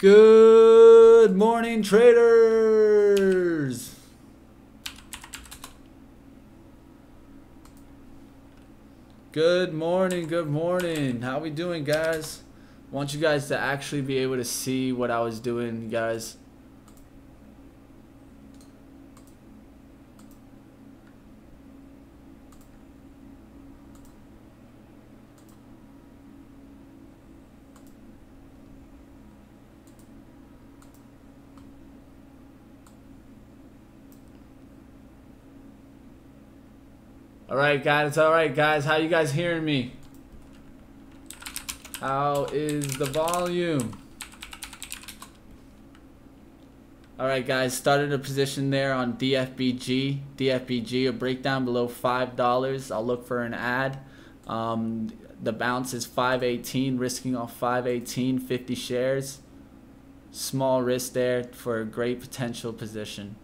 Good morning, traders. Good morning, good morning. How we doing, guys? Want you guys to actually be able to see what I was doing, guys. All right, guys. All right, guys. How you guys hearing me? How is the volume? All right, guys. Started a position there on DFBG. DFBG, a breakdown below $5. I'll look for an ad. The bounce is 518, risking off 518, 50 shares. Small risk there for a great potential position.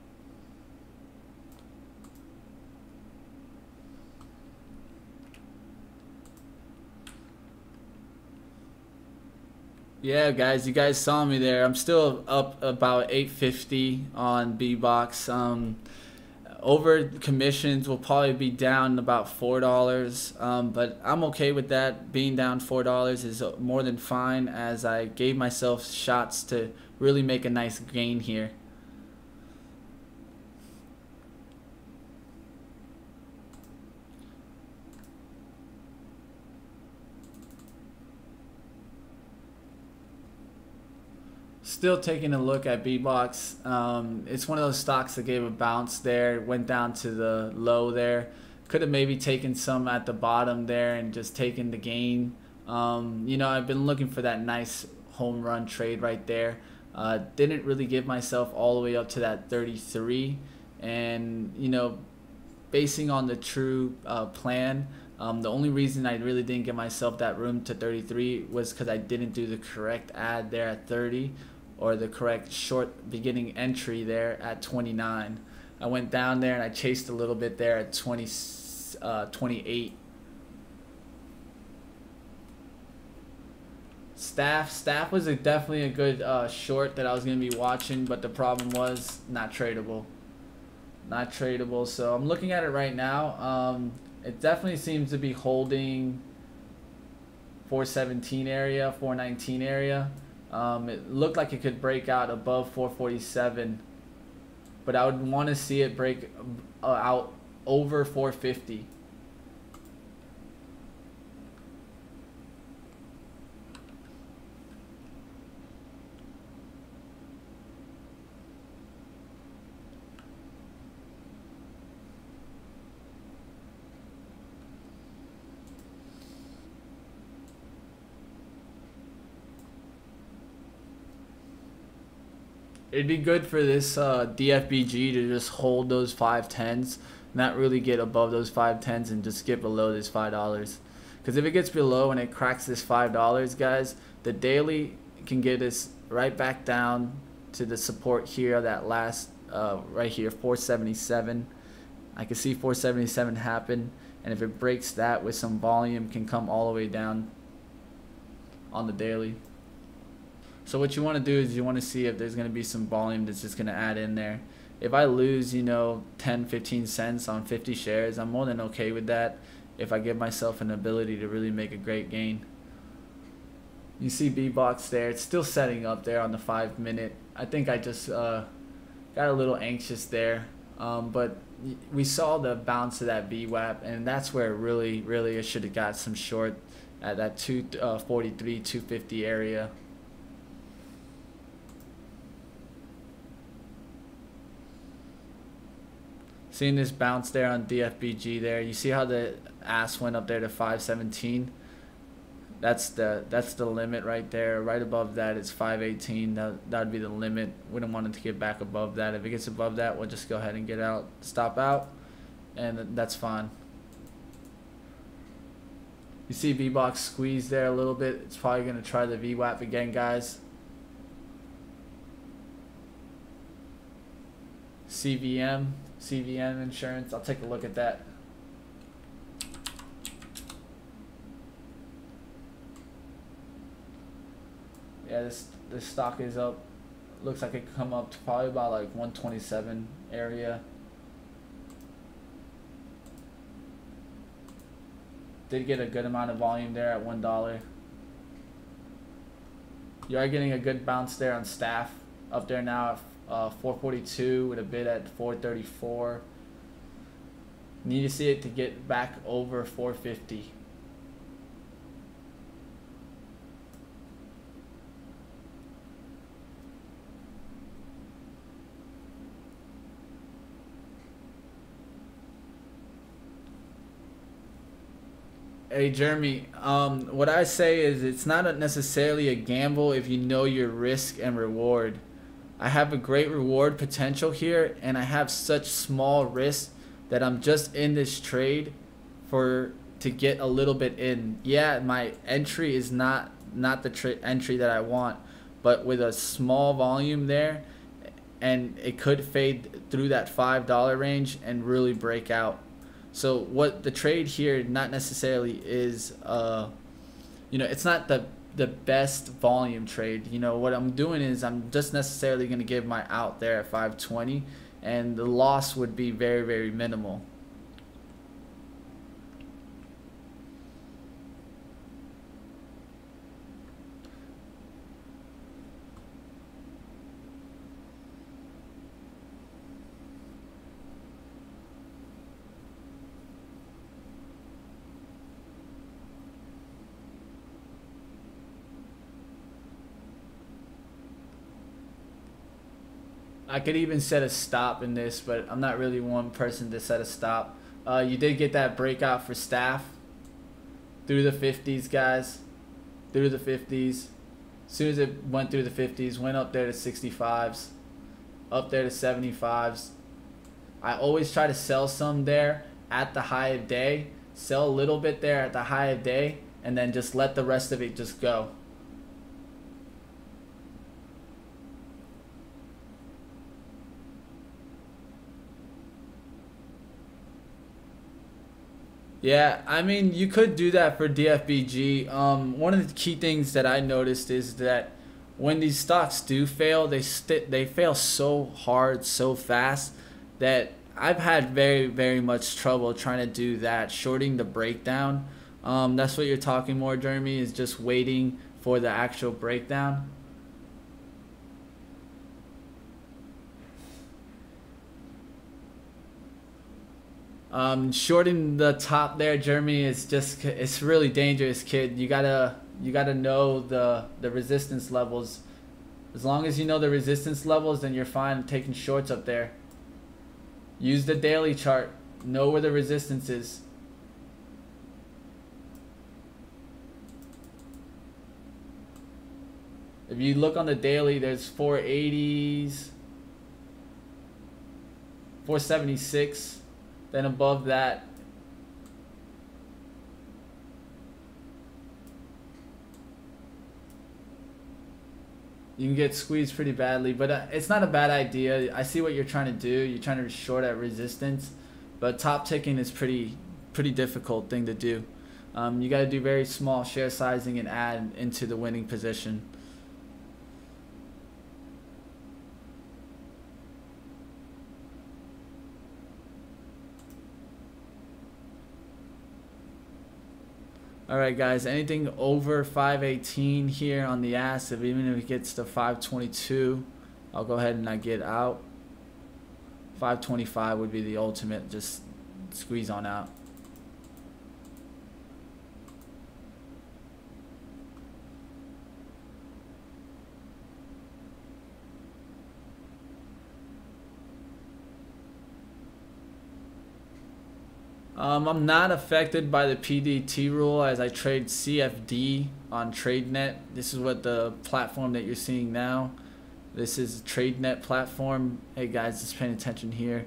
Yeah, guys, you guys saw me there. I'm still up about 850 on B-Box. Over commissions will probably be down about $4, but I'm okay with that. Being down $4 is more than fine, as I gave myself shots to really make a nice gain here. Still taking a look at B-Box. It's one of those stocks that gave a bounce there, went down to the low there. Could have maybe taken some at the bottom there and just taken the gain. You know, I've been looking for that nice home run trade right there. Didn't really give myself all the way up to that 33. And, you know, basing on the true plan, the only reason I really didn't give myself that room to 33 was because I didn't do the correct ad there at 30. Or the correct short beginning entry there at 29. I went down there and I chased a little bit there at 28. Staff was definitely a good short that I was going to be watching, but the problem was not tradable. Not tradable, so I'm looking at it right now. It definitely seems to be holding 417 area, 419 area. It looked like it could break out above 447, but I would want to see it break out over 450. It'd be good for this DFBG to just hold those 510s, not really get above those 510s and just get below this $5. Because if it gets below and it cracks this $5, guys, the daily can get us right back down to the support here, that last right here, 477. I can see 477 happen, and if it breaks that with some volume, can come all the way down on the daily. So what you want to do is you want to see if there's going to be some volume that's just going to add in there. If I lose, you know, 10-15 cents on 50 shares, I'm more than okay with that if I give myself an ability to really make a great gain. You see B-Box there. It's still setting up there on the 5-minute. I think I just got a little anxious there. But we saw the bounce of that VWAP, and that's where really I should have got some short at that 243, 250 area. Seeing this bounce there on DFBG there, you see how the ass went up there to 517. That's the limit right there. Right above that it's 518. That would be the limit. We don't want it to get back above that. If it gets above that, we'll just go ahead and get out, stop out, and that's fine. You see V-Box squeeze there a little bit. It's probably going to try the VWAP again, guys. CVM insurance. I'll take a look at that. Yeah, this stock is up. Looks like it could come up to probably about like 127 area. Did get a good amount of volume there at $1. You are getting a good bounce there on staff. Up there now at 442 with a bid at 434. Need to see it to get back over 450. Hey Jeremy, what I say is it's not necessarily a gamble if you know your risk and reward. I have a great reward potential here, and I have such small risk that I'm just in this trade to get a little bit in. Yeah, my entry is not the entry that I want, but with a small volume there, and it could fade through that $5 range and really break out. So what the trade here not necessarily is, it's not the best volume trade. What I'm doing is I'm just necessarily going to give my out there at 520, and the loss would be very, very minimal. I could even set a stop in this, but I'm not really one person to set a stop. You did get that breakout for staff through the 50s, guys. Through the 50s. As soon as it went through the 50s, went up there to 65s, up there to 75s. I always try to sell some there at the high of day, sell a little bit there at the high of day, and then just let the rest of it just go. Yeah, I mean, you could do that for DFBG. One of the key things that I noticed is that when these stocks do fail, they fail so hard, so fast, that I've had very, very much trouble trying to do that, shorting the breakdown. That's what you're talking more, Jeremy, is just waiting for the actual breakdown. Shorting the top there, Jeremy, it's really dangerous, kid. You gotta know the resistance levels. As long as you know the resistance levels, then you're fine taking shorts up there. Use the daily chart. Know where the resistance is. If you look on the daily, there's 480s, 476. Then above that, you can get squeezed pretty badly, but it's not a bad idea. I see what you're trying to do. You're trying to short at resistance, but top ticking is pretty difficult thing to do. You got to do very small share sizing and add into the winning position. Alright guys, anything over 518 here on the ass, even if it gets to 522, I'll go ahead and I get out. 525 would be the ultimate, just squeeze on out. I'm not affected by the PDT rule as I trade CFD on Tradenet. This is what the platform that you're seeing now. This is Tradenet platform. Hey guys, just paying attention here.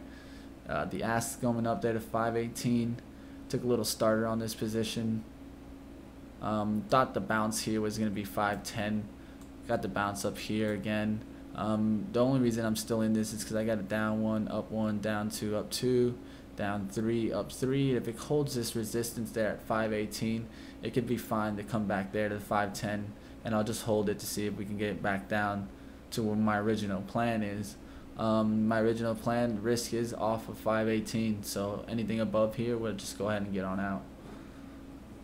The ask going up there to 518. Took a little starter on this position. Thought the bounce here was going to be 510. Got the bounce up here again. The only reason I'm still in this is because I got a down one, up one, down two, up two, down three, up three. If it holds this resistance there at 518, it could be fine to come back there to 510 and I'll just hold it to see if we can get it back down to where my original plan is. My original plan risk is off of 518, so anything above here we'll just go ahead and get on out.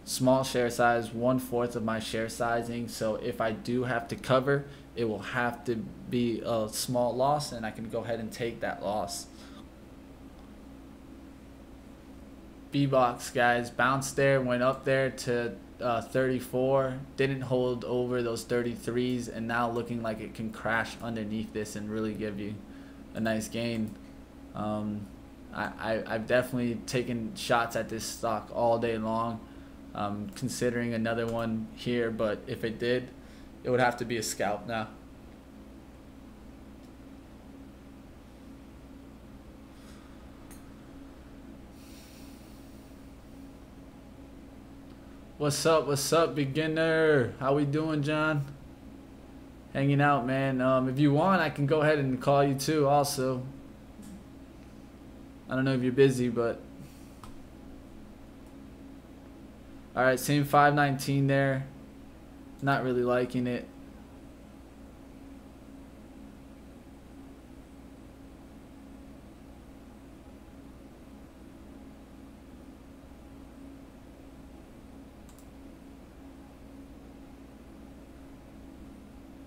Small share size, 1/4 of my share sizing, so if I do have to cover, it will have to be a small loss, and I can go ahead and take that loss. B-box, guys, bounced there, went up there to 34, didn't hold over those 33s, and now looking like it can crash underneath this and really give you a nice gain. I've definitely taken shots at this stock all day long, considering another one here, but if it did, it would have to be a scalp now. What's up, beginner? How we doing, John? Hanging out, man. If you want, I can go ahead and call you too also. I don't know if you're busy, but alright, same 519 there. Not really liking it.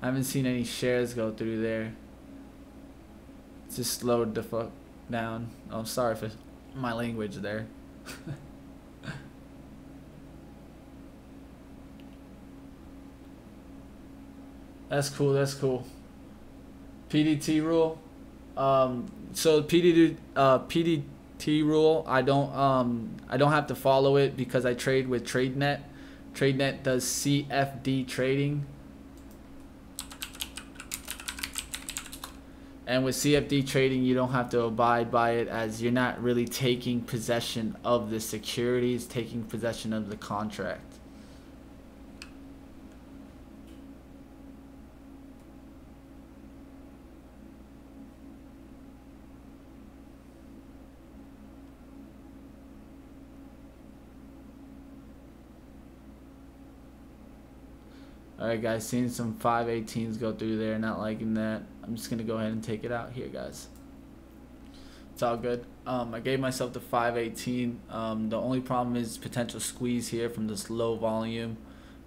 I haven't seen any shares go through there. It's just slowed the fuck down. Oh, sorry for my language there. That's cool. That's cool. PDT rule. So PDT rule. I don't have to follow it because I trade with Tradenet. Tradenet does CFD trading. And with CFD trading, you don't have to abide by it, as you're not really taking possession of the securities, taking possession of the contract. Alright guys, seeing some 518s go through there, not liking that. I'm just going to go ahead and take it out here, guys. It's all good. I gave myself the 518. The only problem is potential squeeze here from this low volume.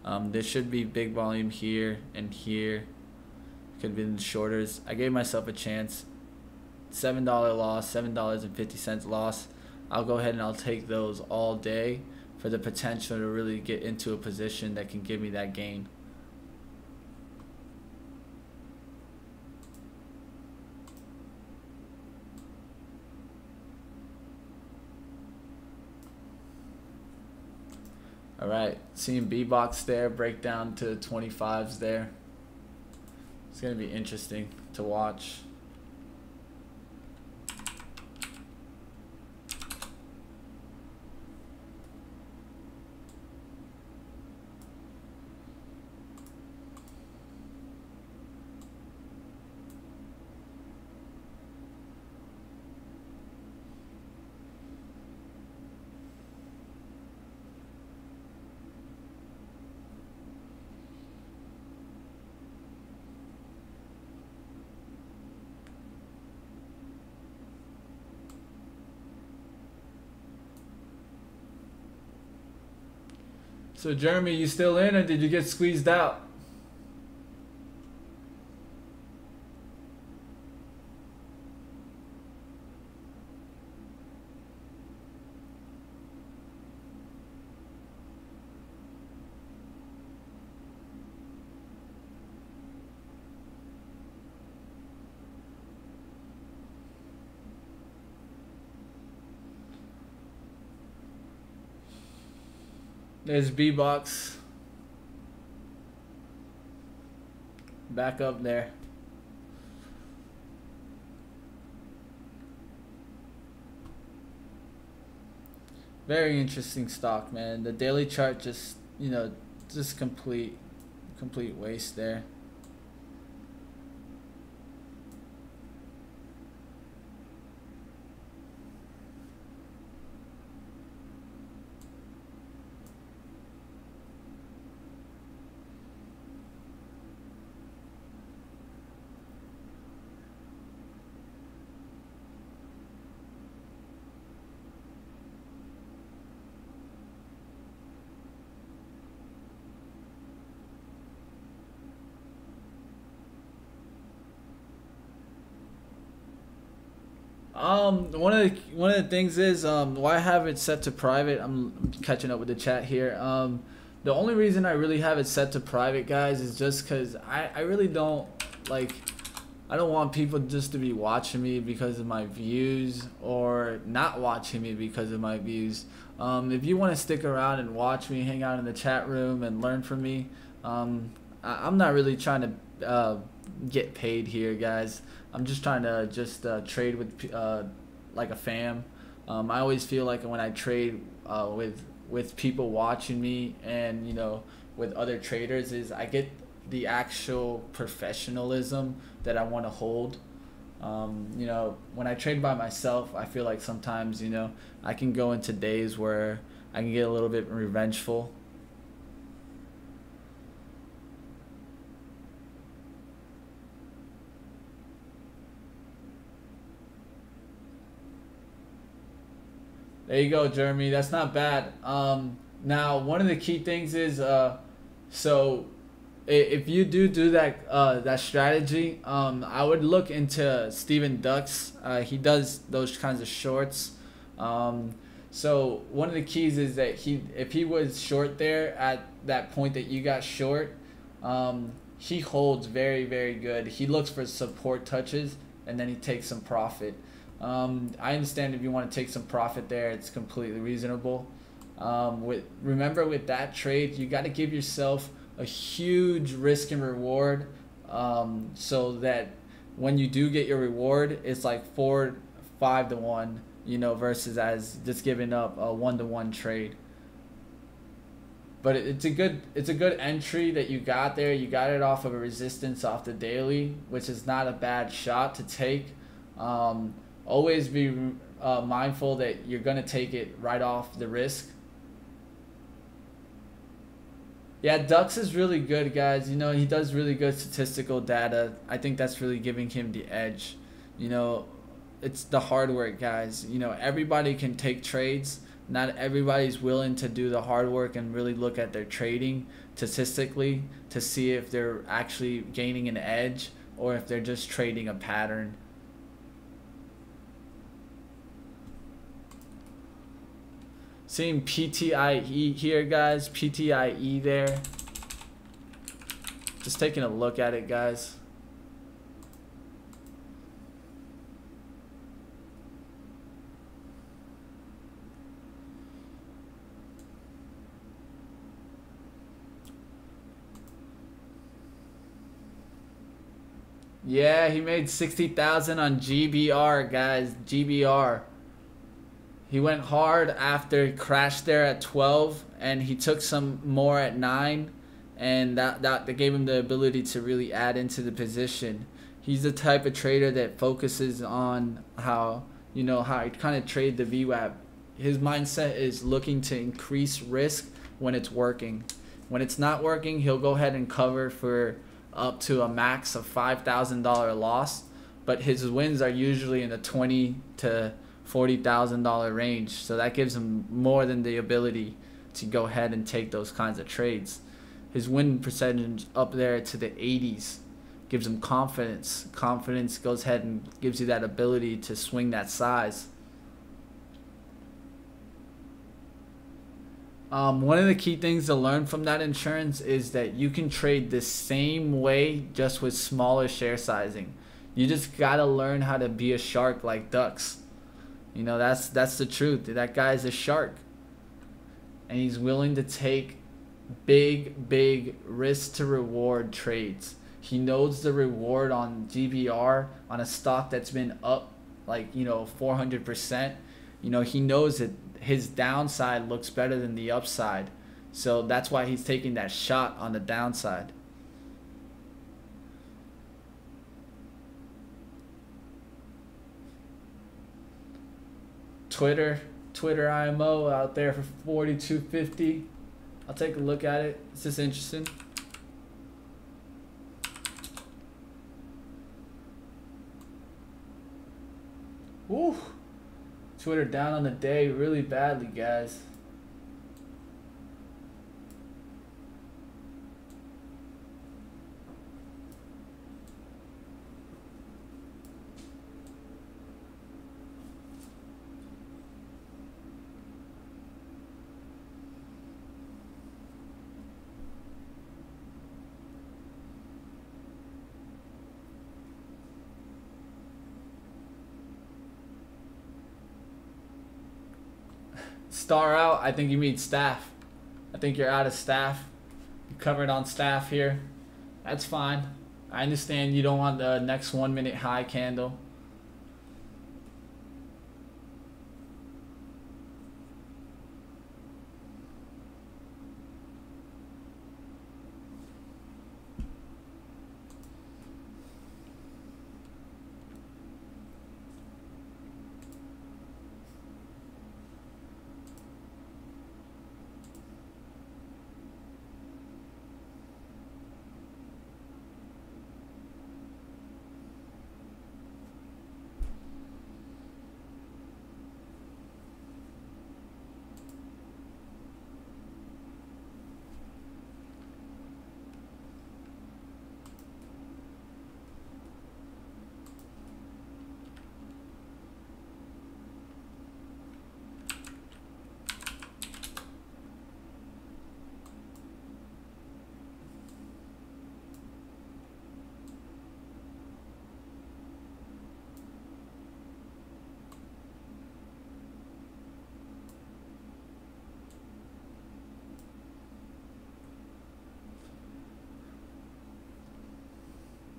There should be big volume here and here. Could be in the shorters. I gave myself a chance. $7 loss, $7.50 loss. I'll go ahead and I'll take those all day for the potential to really get into a position that can give me that gain. Alright, seeing B-box there, break down to 25s there. It's going to be interesting to watch. So Jeremy, you still in, or did you get squeezed out? There's B-box. Back up there. Very interesting stock, man. The daily chart just, just complete waste there. One of the things is why I have it set to private. I'm catching up with the chat here. The only reason I really have it set to private, guys, is just because I really don't like. I don't want people just to be watching me because of my views or not watching me because of my views. If you want to stick around and watch me, hang out in the chat room and learn from me, I'm not really trying to get paid here, guys. I'm just trying to trade with like a fam. I always feel like when I trade with people watching me and with other traders, is I get the actual professionalism that I want to hold. When I trade by myself, I feel like sometimes I can go into days where I can get a little bit revengeful. There you go, Jeremy. That's not bad. Now, one of the key things is so if you do that strategy, I would look into Steven Ducks. He does those kinds of shorts. So one of the keys is that if he was short there at that point that you got short, he holds very, very good. He looks for support touches and then he takes some profit. I understand if you want to take some profit there, it's completely reasonable. Remember with that trade, you got to give yourself a huge risk and reward, so that when you do get your reward, it's like 4-5 to 1, versus as just giving up a 1-to-1 trade. But it's a good entry that you got there. You got it off of a resistance off the daily, which is not a bad shot to take. Always be mindful that you're gonna take it right off the risk. Yeah, Dux is really good, guys. He does really good statistical data. I think that's really giving him the edge. It's the hard work, guys. Everybody can take trades. Not everybody's willing to do the hard work and really look at their trading statistically to see if they're actually gaining an edge or if they're just trading a pattern. Seeing PTIE here, guys. PTIE there. Just taking a look at it, guys. Yeah, he made 60,000 on GBR, guys. GBR. He went hard after he crashed there at 12, and he took some more at 9, and that gave him the ability to really add into the position. He's the type of trader that focuses on how he kind of trade the VWAP. His mindset is looking to increase risk when it's working. When it's not working, he'll go ahead and cover for up to a max of $5,000 loss, but his wins are usually in the $20,000 to $40,000 range, so that gives him more than the ability to go ahead and take those kinds of trades. His win percentage up there to the 80s gives him confidence. Confidence goes ahead and gives you that ability to swing that size. One of the key things to learn from that insurance is that you can trade the same way just with smaller share sizing. You just gotta learn how to be a shark like Ducks. That's the truth. That guy's a shark, and he's willing to take big risk to reward trades. He knows the reward on GBR on a stock that's been up like 400%. He knows that his downside looks better than the upside, so that's why he's taking that shot on the downside. Twitter IMO out there for 42.50. I'll take a look at it. It's just interesting. Woo! Twitter down on the day really badly, guys. star out, I think you need staff. I think you're out of staff. You covered on staff here. That's fine. I understand you don't want the next 1 minute high candle.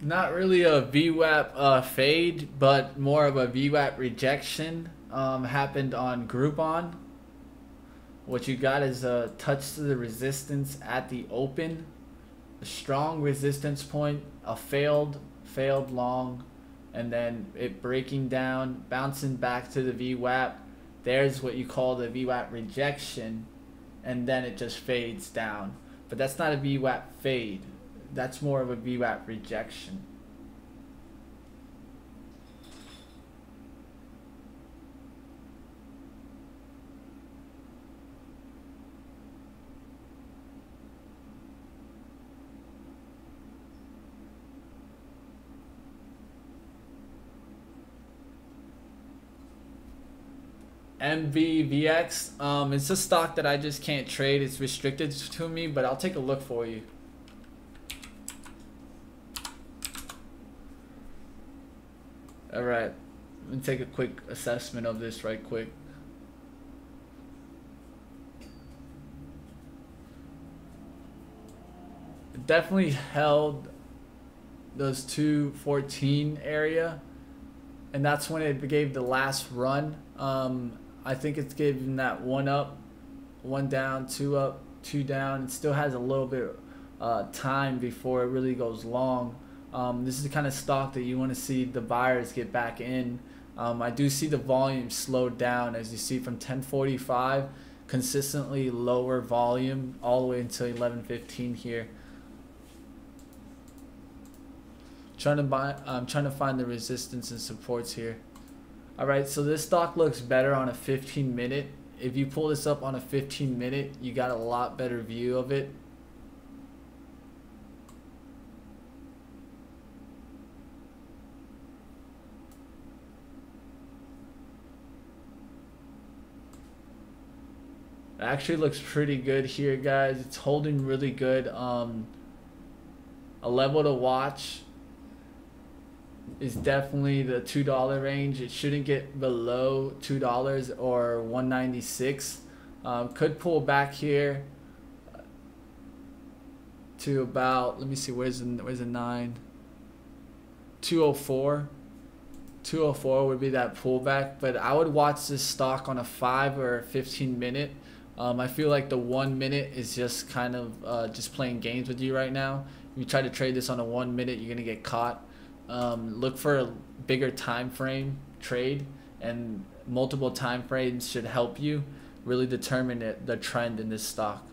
Not really a VWAP fade, but more of a VWAP rejection happened on Groupon. What you got is a touch to the resistance at the open, a strong resistance point, a failed long, and then it breaking down, bouncing back to the VWAP. There's what you call the VWAP rejection, and then it just fades down. But that's not a VWAP fade. That's more of a VWAP rejection. MVVX, it's a stock that I just can't trade. It's restricted to me, but I'll take a look for you. Alright, let me take a quick assessment of this right quick. It definitely held those 214 area, and that's when it gave the last run. I think it's given that one up, one down, two up, two down. It still has a little bit time before it really goes long. This is the kind of stock that you want to see the buyers get back in. I do see the volume slowed down, as you see from 10:45, consistently lower volume all the way until 11:15 here. I'm trying to find the resistance and supports here. All right, so this stock looks better on a 15-minute. If you pull this up on a 15-minute, you got a lot better view of it. It actually looks pretty good here, guys. It's holding really good. A level to watch is definitely the $2 range. It shouldn't get below $2 or 196. Could pull back here to about, let me see, where's the 9? 204. 204 would be that pullback, but I would watch this stock on a 5 or 15 minute. I feel like the 1 minute is just kind of just playing games with you right now. If you try to trade this on a 1 minute, you're gonna get caught. Look for a bigger time frame trade, and multiple time frames should help you really determine the trend in this stock.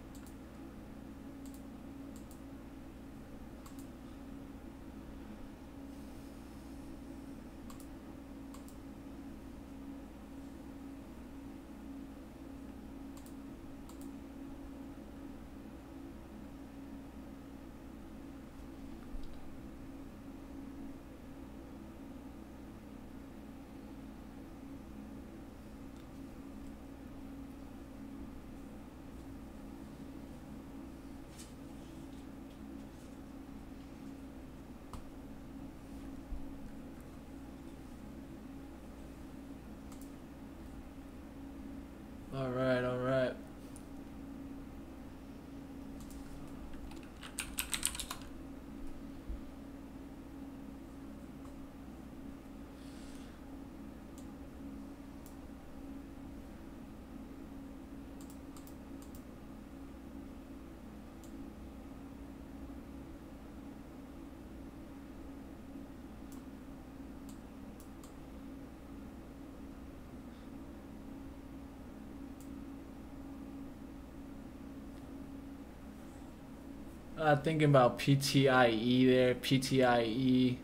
Thinking about PTIE there. PTIE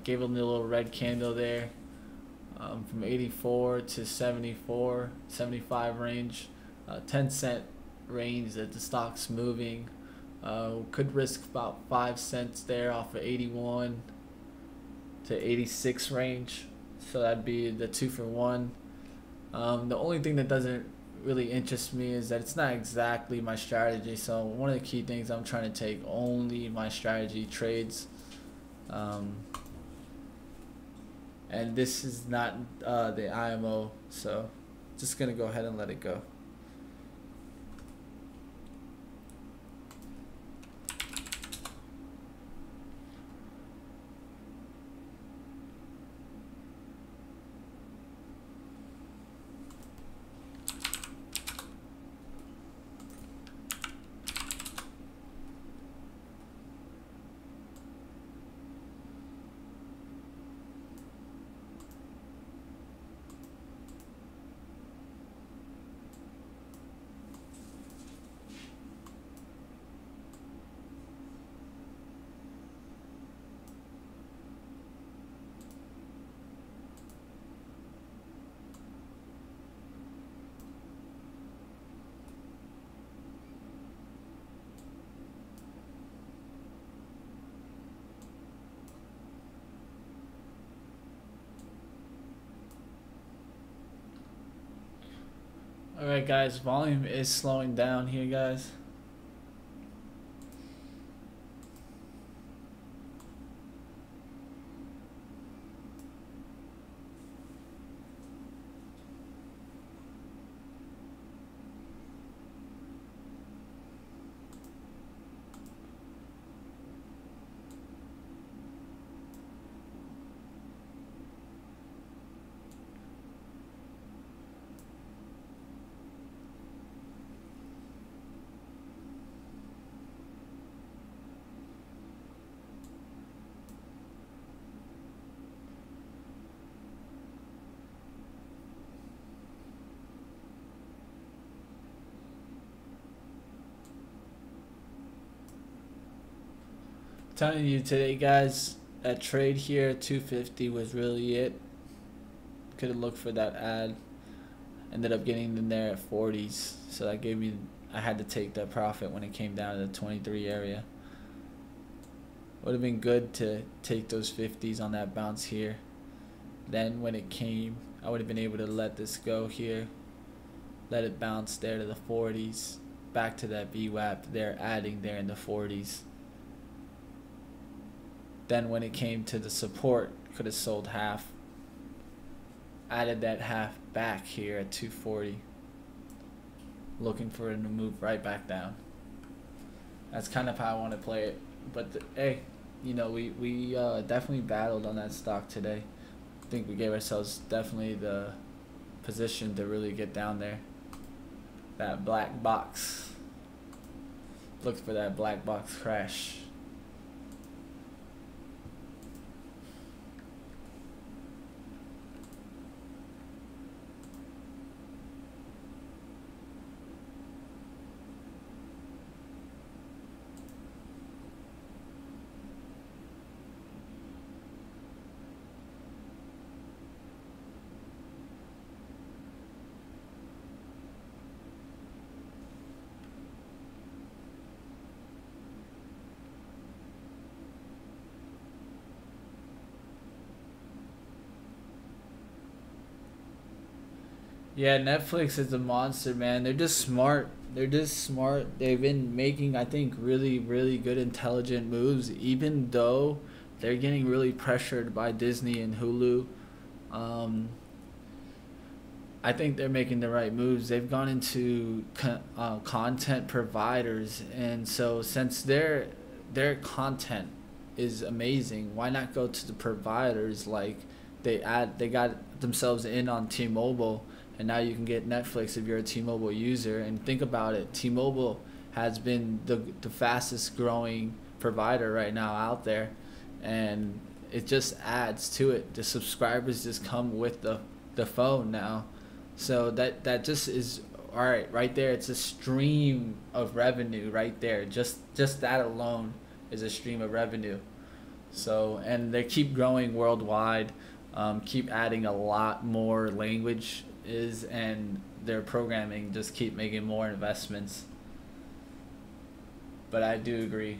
gave a little red candle there, from 84 to 74, 75 range, 10-cent range that the stock's moving. Could risk about 5 cents there off of 81 to 86 range. So that'd be the 2 for 1. The only thing that doesn't really interest me is that it's not exactly my strategy. So one of the key things, I'm trying to take only my strategy trades. And this is not the IMO, so just gonna go ahead and let it go. Alright guys, volume is slowing down here, guys. Telling you today, guys, that trade here 250 was really it. Could have looked for that ad. Ended up getting in there at 40s, so that gave me, I had to take that profit when it came down to the 23 area. Would have been good to take those 50s on that bounce here. Then when it came, I would have been able to let this go here, let it bounce there to the 40s, back to that VWAP there, adding there in the 40s. Then when it came to the support, could have sold half, added that half back here at 240, looking for it to move right back down. That's kind of how I want to play it. But hey, you know, we definitely battled on that stock today. I think we gave ourselves definitely the position to really get down there. That black box. Looked for that black box crash. Yeah, Netflix is a monster, man. They're just smart. They're just smart. They've been making, I think, really, really good, intelligent moves, even though they're getting really pressured by Disney and Hulu. I think they're making the right moves. They've gone into content providers, and so since their content is amazing, why not go to the providers? Like they got themselves in on T-Mobile, and now you can get Netflix if you're a T-Mobile user. And think about it, T-Mobile has been the fastest growing provider right now out there, and it just adds to it. The subscribers just come with the phone now. So that just is all right there, it's a stream of revenue right there. Just that alone is a stream of revenue. So, and they keep growing worldwide, keep adding a lot more languages, and their programming just keep making more investments. But I do agree.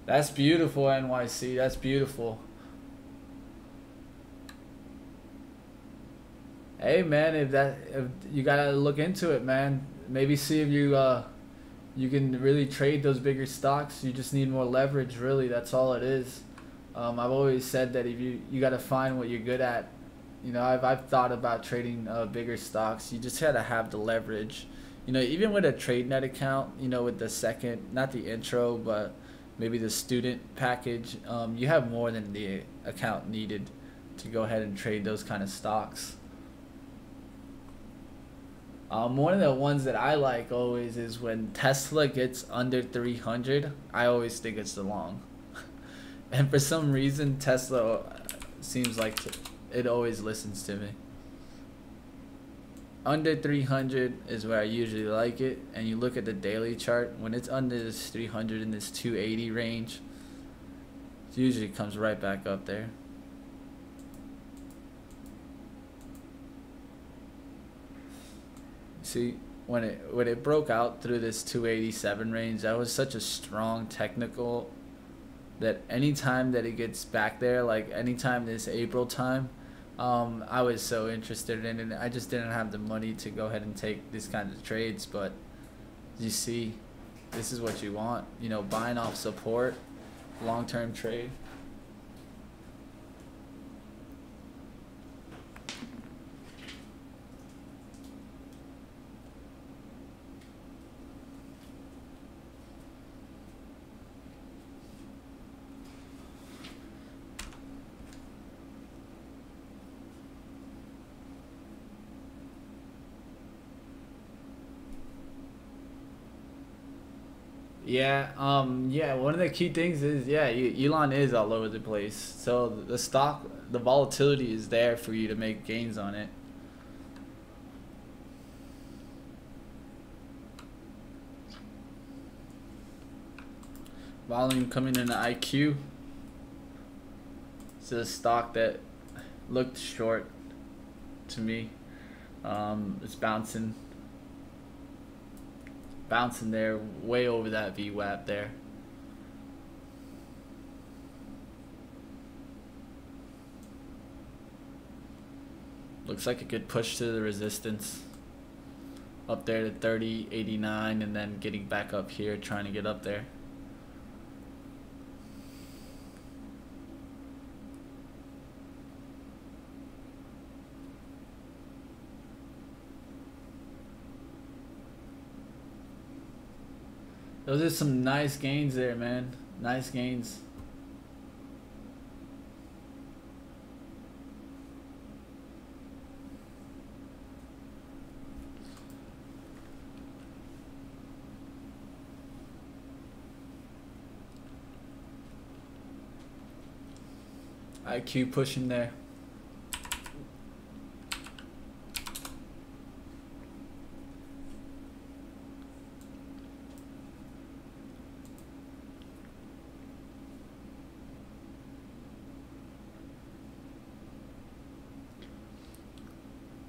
That's beautiful, NYC. That's beautiful. Hey man, if you gotta look into it, man. Maybe see if you can really trade those bigger stocks. You just need more leverage, really. That's all it is. I've always said that if you gotta find what you're good at. You know, I've thought about trading bigger stocks. You just gotta have the leverage. You know, even with a Tradenet account, you know, with the second, not the intro, but maybe the student package, you have more than the account needed to go ahead and trade those kind of stocks. One of the ones that I like always is when Tesla gets under 300. I always think it's the long. And for some reason, Tesla seems like it always listens to me. Under 300 is where I usually like it. And you look at the daily chart, when it's under this 300 in this 280 range, it usually comes right back up there. See, when it broke out through this 287 range, that was such a strong technical that anytime that it gets back there, like anytime this April time, I was so interested in it. I just didn't have the money to go ahead and take these kinds of trades, but you see, this is what you want, you know, buying off support, long-term trade. Yeah, one of the key things is, yeah, Elon is all over the place. So the stock, the volatility is there for you to make gains on it. Volume coming in the IQ. It's a stock that looked short to me. It's bouncing there, way over that VWAP there. Looks like a good push to the resistance. Up there to 30.89 and then getting back up here, trying to get up there. Those are some nice gains there, man. Nice gains. IQ pushing there.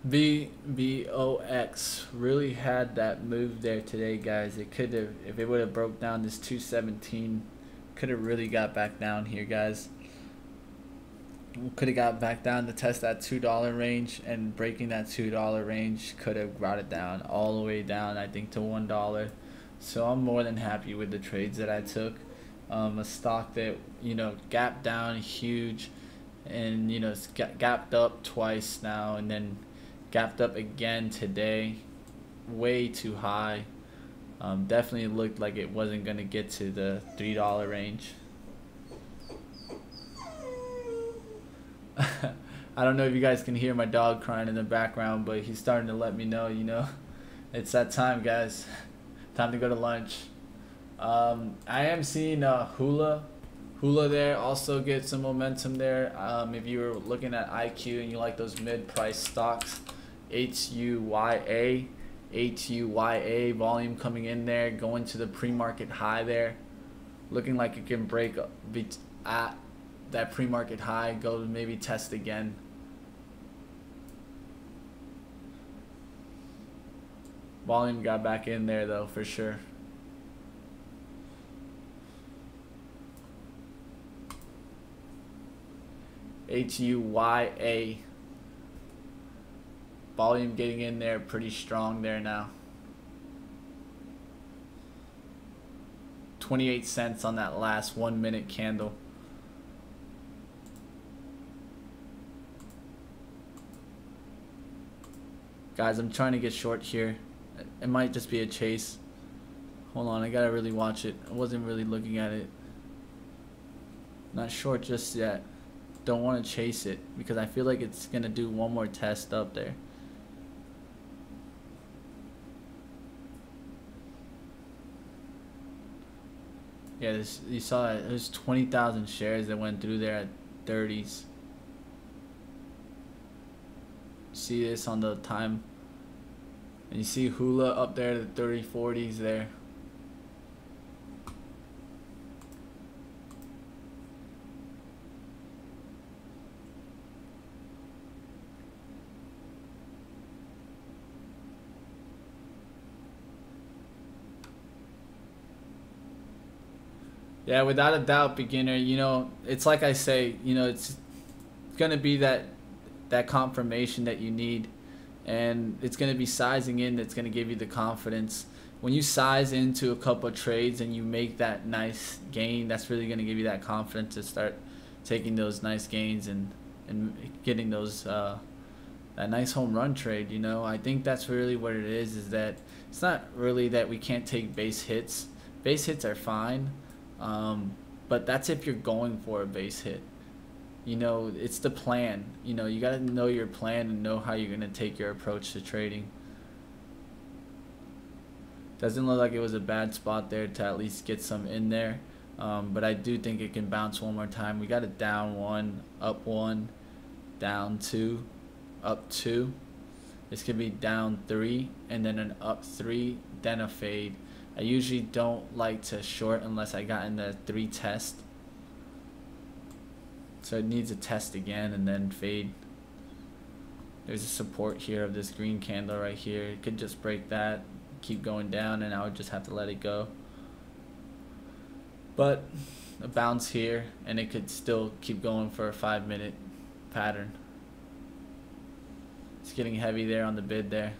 VBOX really had that move there today, guys. It could have, if it would have broke down this 217, could have really got back down here, guys. Could have got back down to test that $2 range, and breaking that $2 range could have brought it down all the way down, I think, to $1. So I'm more than happy with the trades that I took. A stock that, you know, gapped down huge, and, you know, it's gapped up twice now, and then gapped up again today, way too high. Definitely looked like it wasn't going to get to the $3 range. I don't know if you guys can hear my dog crying in the background, but he's starting to let me know, you know, it's that time, guys. Time to go to lunch. I am seeing Hula Hula there also gets some momentum there. If you were looking at IQ and you like those mid-price stocks, HUYA, volume coming in there, going to the pre-market high there, looking like it can break at that pre-market high, go to maybe test again. Volume got back in there though, for sure. HUYA. Volume getting in there pretty strong there now. 28 cents on that last 1 minute candle. Guys, I'm trying to get short here. It might just be a chase. Hold on, I gotta really watch it. I wasn't really looking at it. Not short just yet. Don't want to chase it because I feel like it's gonna do one more test up there. Yeah, this, you saw it. There's 20,000 shares that went through there at 30s. See this on the time, and you see Hula up there at the 30-40s there. Yeah, without a doubt, beginner, you know, it's like I say, you know, it's going to be that confirmation that you need, and it's going to be sizing in that's going to give you the confidence. When you size into a couple of trades and you make that nice gain, that's really going to give you that confidence to start taking those nice gains and getting those that nice home run trade. You know, I think that's really what it is that it's not really that we can't take base hits. Base hits are fine. But that's if you're going for a base hit. You know, it's the plan. You know, you got to know your plan and know how you're going to take your approach to trading. Doesn't look like it was a bad spot there to at least get some in there. But I do think it can bounce one more time. We got a down 1, up 1, down 2, up 2. This could be down 3 and then an up 3, then a fade. I usually don't like to short unless I got in the 3 test. So it needs a test again and then fade. There's a support here of this green candle right here. It could just break that, keep going down, and I would just have to let it go. But a bounce here, and it could still keep going for a 5-minute pattern. It's getting heavy there on the bid there.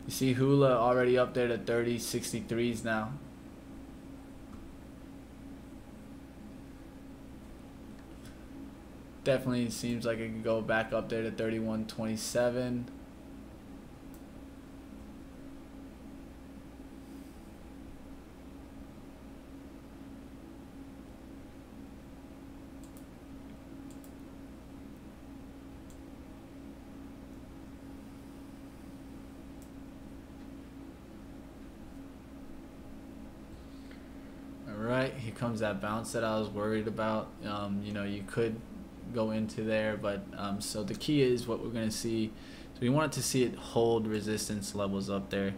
You see Hula already up there to 30, 63s now. Definitely seems like it could go back up there to 31.27. Alright, here comes that bounce that I was worried about. You know, you could go into there, but so the key is what we're going to see. So we wanted to see it hold resistance levels up there.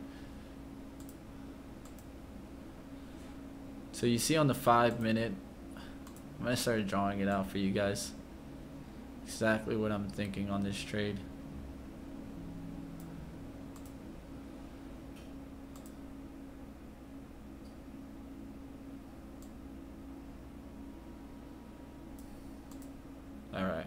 So you see on the 5-minute, I'm going to start drawing it out for you guys. Exactly what I'm thinking on this trade. All right.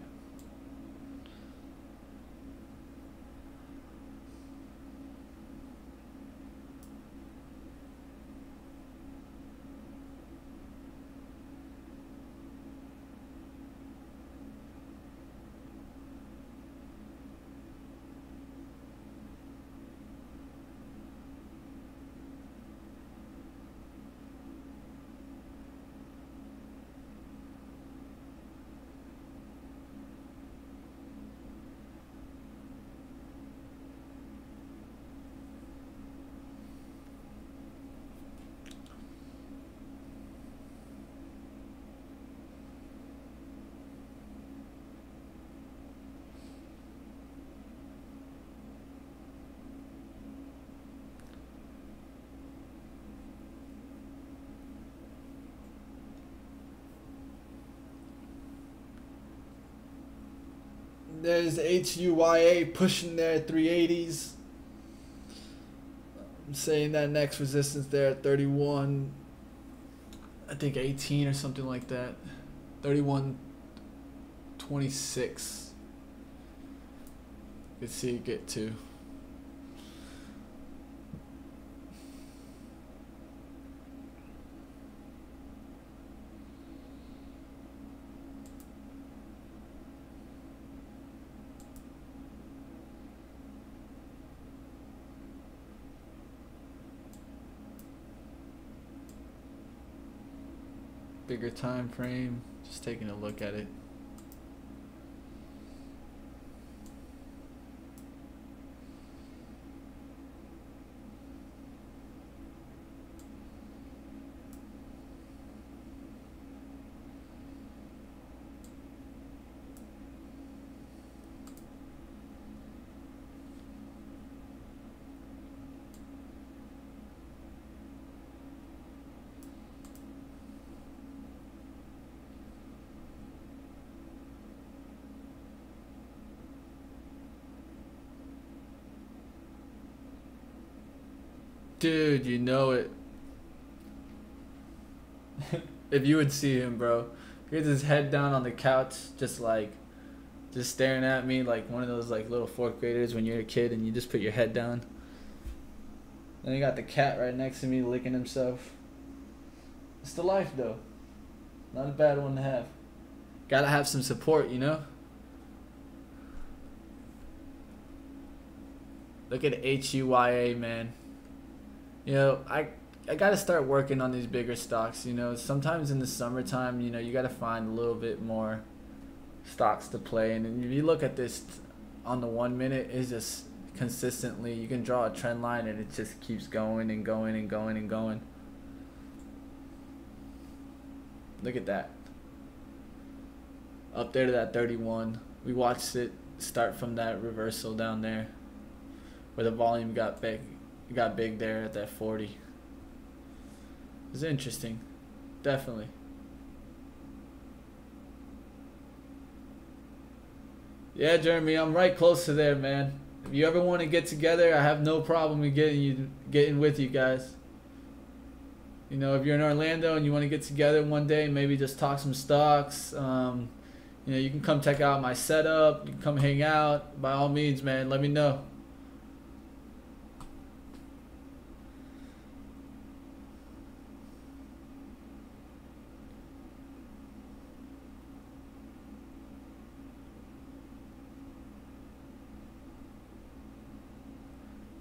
There's HUYA pushing there at 380s. I'm saying that next resistance there at 31, I think 18 or something like that. 31.26. You can see it get to. Bigger time frame, just taking a look at it. Dude, you know it. If you would see him, bro. He has his head down on the couch, just staring at me like one of those like little fourth graders when you're a kid and you just put your head down. Then you got the cat right next to me licking himself. It's the life though. Not a bad one to have. Gotta have some support, you know? Look at HUYA, man. You know, I gotta start working on these bigger stocks. You know, sometimes in the summertime, you know, you gotta find a little bit more stocks to play. And if you look at this on the 1 minute, it's just consistently, you can draw a trend line and it just keeps going and going and going and going. Look at that. Up there to that 31. We watched it start from that reversal down there where the volume got big. It got big there at that 40. It's interesting. Definitely. Yeah, Jeremy, I'm right close to there, man. If you ever want to get together, I have no problem in getting with you guys. You know, if you're in Orlando and you want to get together one day, maybe just talk some stocks. You know, you can come check out my setup. You can come hang out. By all means, man, let me know.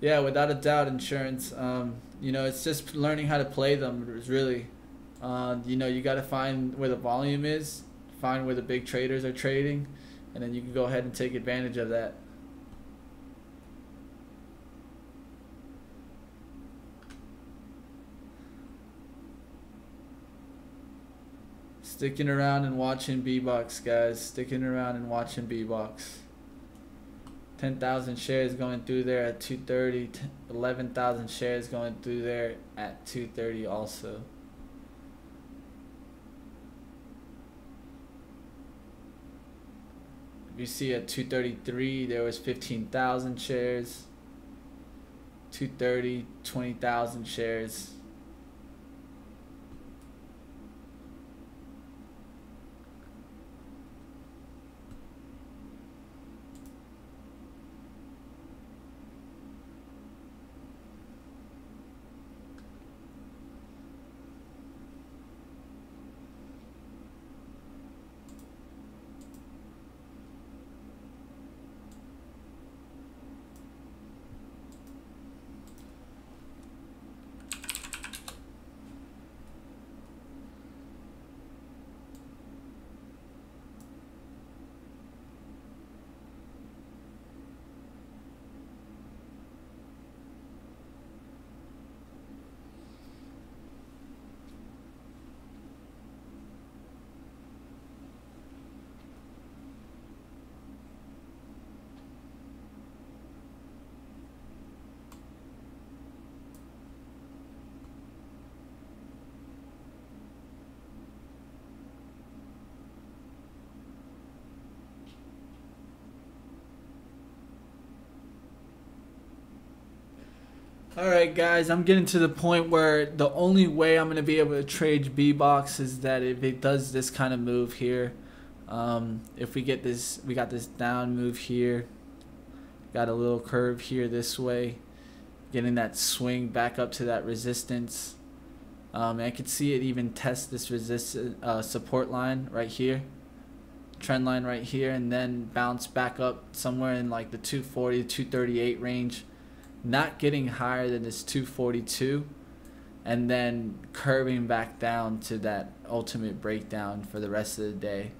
Yeah, without a doubt, insurance. You know, it's just learning how to play them. It's really, you know, you got to find where the volume is, find where the big traders are trading, and then you can go ahead and take advantage of that. Sticking around and watching B-Box, guys. Sticking around and watching B-Box. 10,000 shares going through there at 230. 11,000 shares going through there at 230 also. If you see at 233, there was 15,000 shares. 230, 20,000 shares. Alright guys, I'm getting to the point where the only way I'm going to be able to trade B-Box is that if it does this kind of move here. If we get this, we got this down move here. Got a little curve here this way. Getting that swing back up to that resistance. I could see it even test this support line right here. Trend line right here, and then bounce back up somewhere in like the 240 238 range, not getting higher than this 242, and then curving back down to that ultimate breakdown for the rest of the day.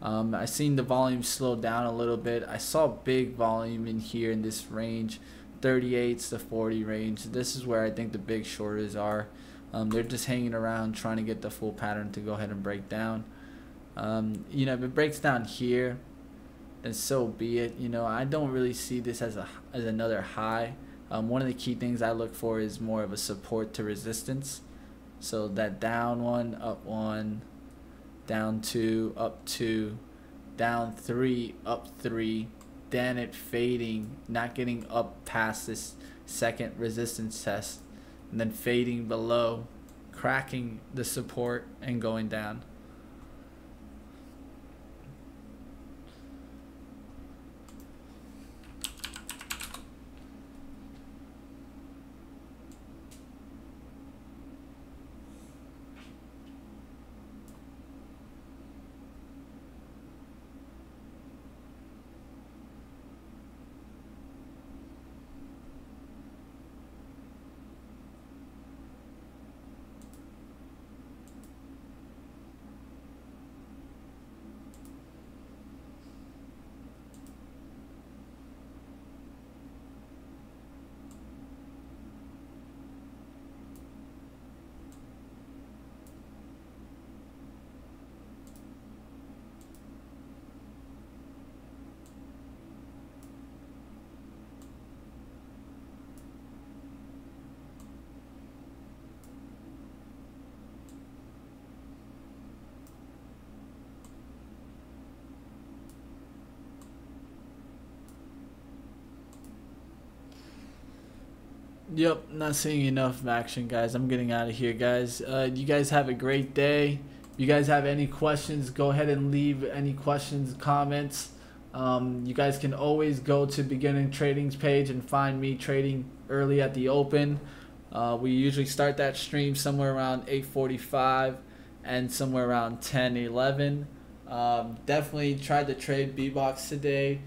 I seen the volume slow down a little bit. I saw big volume in here in this range, 38s to 40 range. This is where I think the big shorters are. They're just hanging around trying to get the full pattern to go ahead and break down. You know, if it breaks down here, then so be it. You know, I don't really see this as another high. One of the key things I look for is more of a support to resistance. So that down one, up one, down two, up two, down three, up three, then it fading, not getting up past this second resistance test, and then fading below, cracking the support and going down. Yep, not seeing enough action, guys. I'm getting out of here, guys. You guys have a great day. If you guys have any questions, go ahead and leave any questions, comments. You guys can always go to beginning trading's page and find me trading early at the open. We usually start that stream somewhere around 8:45 and somewhere around 10:11. Definitely tried to trade B-Box today.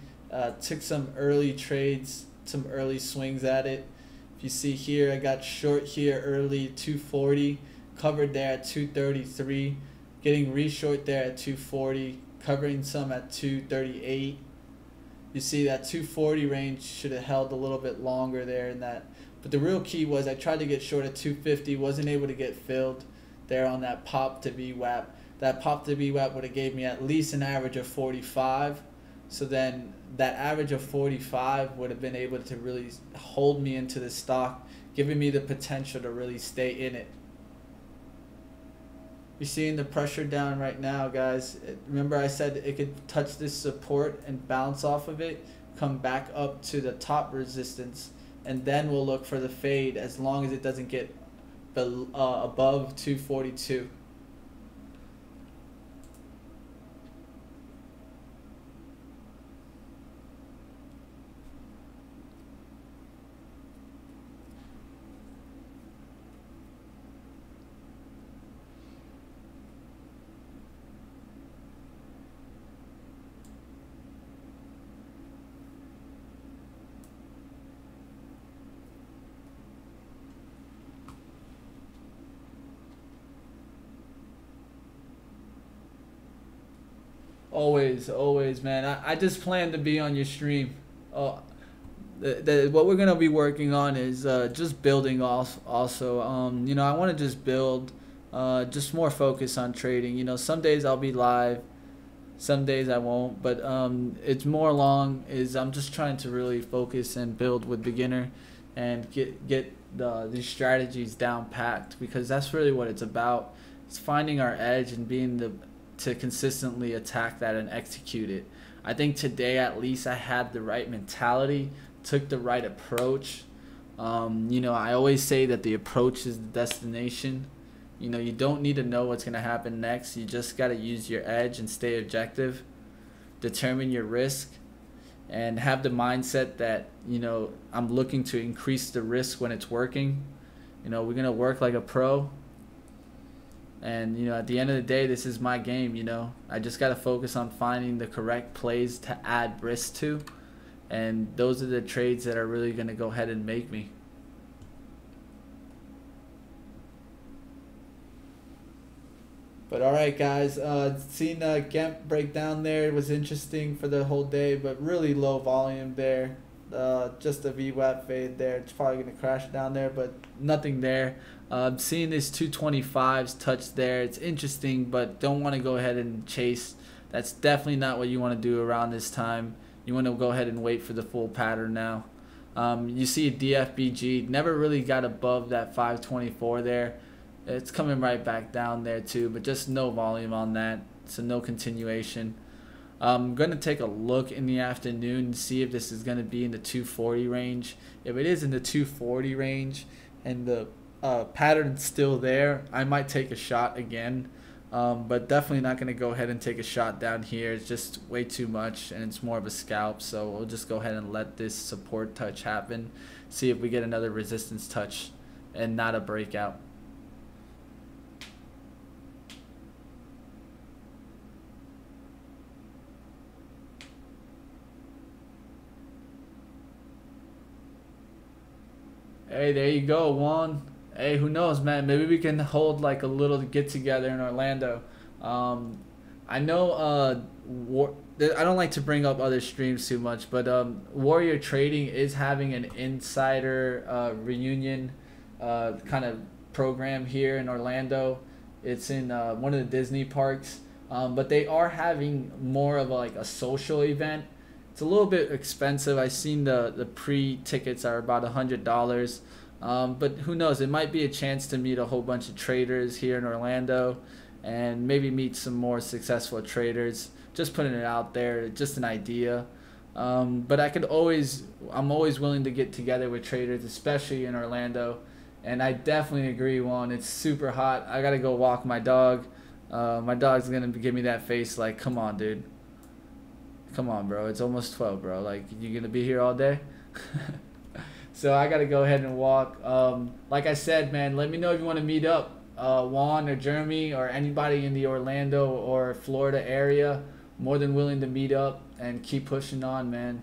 Took some early trades, some early swings at it. You see here, I got short here early, 240, covered there at 233, getting re-short there at 240, covering some at 238. You see that 240 range should have held a little bit longer there in that. But the real key was I tried to get short at 250, wasn't able to get filled there on that pop to VWAP. That pop to VWAP would have gave me at least an average of 45. So then that average of 45 would have been able to really hold me into the stock, giving me the potential to really stay in it. You're seeing the pressure down right now, guys. Remember I said it could touch this support and bounce off of it, come back up to the top resistance, and then we'll look for the fade as long as it doesn't get above 242. Always, man. I just plan to be on your stream. What we're gonna be working on is just building off. Also, you know, I want to just build, just more focus on trading. You know, some days I'll be live, some days I won't. But it's more along is I'm just trying to really focus and build with beginner, and get these strategies down packed, because that's really what it's about. It's finding our edge and being to consistently attack that and execute it. I think today at least I had the right mentality, took the right approach. You know, I always say that the approach is the destination. You know, you don't need to know what's going to happen next. You just got to use your edge and stay objective, determine your risk, and have the mindset that, you know, I'm looking to increase the risk when it's working. You know, we're going to work like a pro. And, you know, at the end of the day, this is my game, you know. I just got to focus on finding the correct plays to add risk to. And those are the trades that are really going to go ahead and make me. But all right, guys, seeing Gemp break down there was interesting for the whole day, but really low volume there. Just a VWAP fade there. It's probably going to crash down there, but nothing there. Seeing these 225s touch there, it's interesting, but don't want to go ahead and chase. That's definitely not what you want to do around this time. You want to go ahead and wait for the full pattern now. You see DFBG never really got above that 524 there. It's coming right back down there too, but just no volume on that, so no continuation. I'm going to take a look in the afternoon and see if this is going to be in the 240 range. If it is in the 240 range and the pattern's still there, I might take a shot again, but definitely not going to go ahead and take a shot down here. It's just way too much, and it's more of a scalp, so we'll just go ahead and let this support touch happen, see if we get another resistance touch and not a breakout. Hey, there you go, Juan. Hey, who knows, man? Maybe we can hold like a little get together in Orlando. I know I don't like to bring up other streams too much, but Warrior Trading is having an insider reunion kind of program here in Orlando. It's in one of the Disney parks, but they are having more of like a social event. It's a little bit expensive. I've seen the pre-tickets are about $100. But who knows? It might be a chance to meet a whole bunch of traders here in Orlando and maybe meet some more successful traders. Just putting it out there, just an idea. But I'm always willing to get together with traders, especially in Orlando. And I definitely agree, Juan. It's super hot. I got to go walk my dog. My dog's going to give me that face like, come on, dude. Come on, bro. It's almost 12, bro. Like, you going to be here all day? So I got to go ahead and walk. Like I said, man, let me know if you want to meet up. Juan or Jeremy or anybody in the Orlando or Florida area, more than willing to meet up and keep pushing on, man.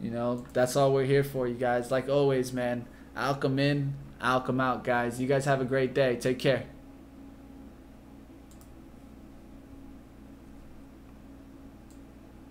You know, that's all we're here for, you guys. Like always, man. I'll come in, I'll come out, guys. You guys have a great day. Take care.